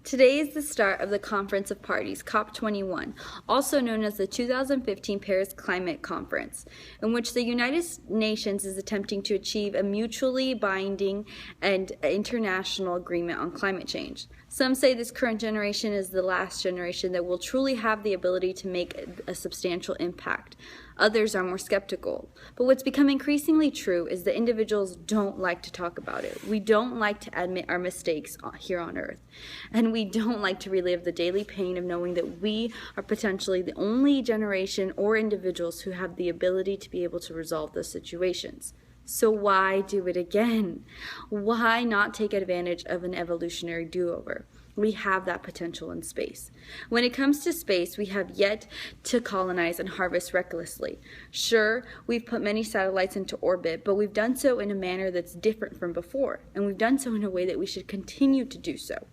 Today is the start of the Conference of Parties, COP21, also known as the 2015 Paris Climate Conference, in which the United Nations is attempting to achieve a mutually binding and international agreement on climate change. Some say this current generation is the last generation that will truly have the ability to make a substantial impact. Others are more skeptical. But what's become increasingly true is that individuals don't like to talk about it. We don't like to admit our mistakes here on Earth. And we don't like to relive the daily pain of knowing that we are potentially the only generation or individuals who have the ability to be able to resolve those situations. So why do it again? Why not take advantage of an evolutionary do-over? We have that potential in space. When it comes to space, we have yet to colonize and harvest recklessly. Sure, we've put many satellites into orbit, but we've done so in a manner that's different from before, and we've done so in a way that we should continue to do so.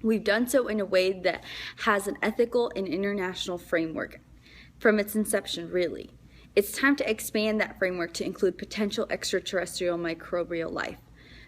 We've done so in a way that has an ethical and international framework from its inception, really. It's time to expand that framework to include potential extraterrestrial microbial life.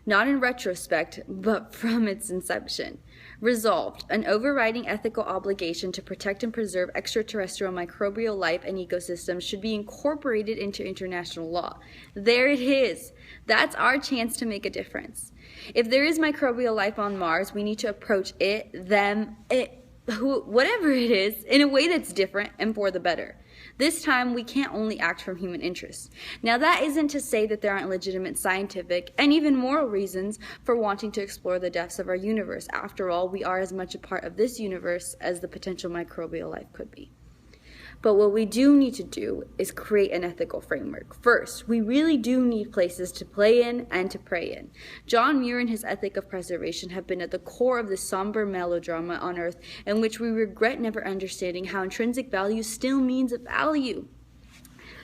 Not in retrospect, but from its inception. Resolved, an overriding ethical obligation to protect and preserve extraterrestrial microbial life and ecosystems should be incorporated into international law. There it is. That's our chance to make a difference. If there is microbial life on Mars, we need to approach it, them, it, whatever it is, in a way that's different and for the better. This time, we can't only act from human interest. Now, that isn't to say that there aren't legitimate scientific and even moral reasons for wanting to explore the depths of our universe. After all, we are as much a part of this universe as the potential microbial life could be. But what we do need to do is create an ethical framework. First, we really do need places to play in and to pray in. John Muir and his ethic of preservation have been at the core of this somber melodrama on Earth in which we regret never understanding how intrinsic value still means a value.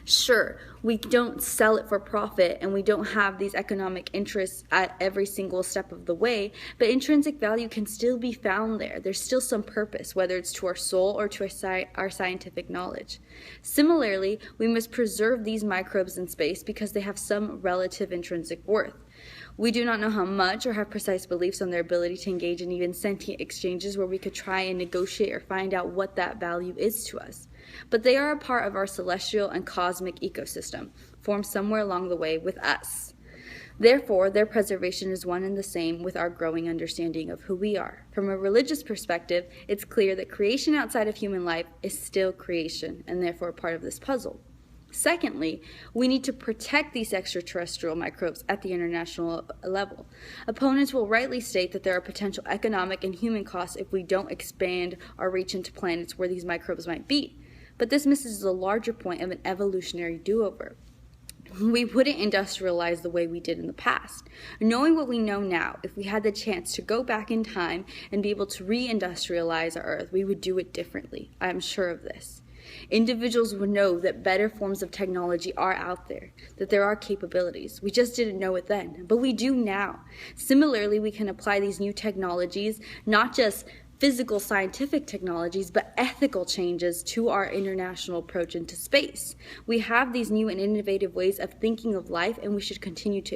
Sure, we don't sell it for profit and we don't have these economic interests at every single step of the way, but intrinsic value can still be found there. There's still some purpose, whether it's to our soul or to our scientific knowledge. Similarly, we must preserve these microbes in space because they have some relative intrinsic worth. We do not know how much or have precise beliefs on their ability to engage in even sentient exchanges where we could try and negotiate or find out what that value is to us. But they are a part of our celestial and cosmic ecosystem, formed somewhere along the way with us. Therefore, their preservation is one and the same with our growing understanding of who we are. From a religious perspective, it's clear that creation outside of human life is still creation, and therefore a part of this puzzle. Secondly, we need to protect these extraterrestrial microbes at the international level. Opponents will rightly state that there are potential economic and human costs if we don't expand our reach into planets where these microbes might be. But this misses the larger point of an evolutionary do-over. We wouldn't industrialize the way we did in the past. Knowing what we know now, if we had the chance to go back in time and be able to re-industrialize our Earth, we would do it differently. I am sure of this. Individuals would know that better forms of technology are out there, that there are capabilities. We just didn't know it then, but we do now. Similarly, we can apply these new technologies, not just physical scientific technologies, but ethical changes to our international approach into space. We have these new and innovative ways of thinking of life, and we should continue to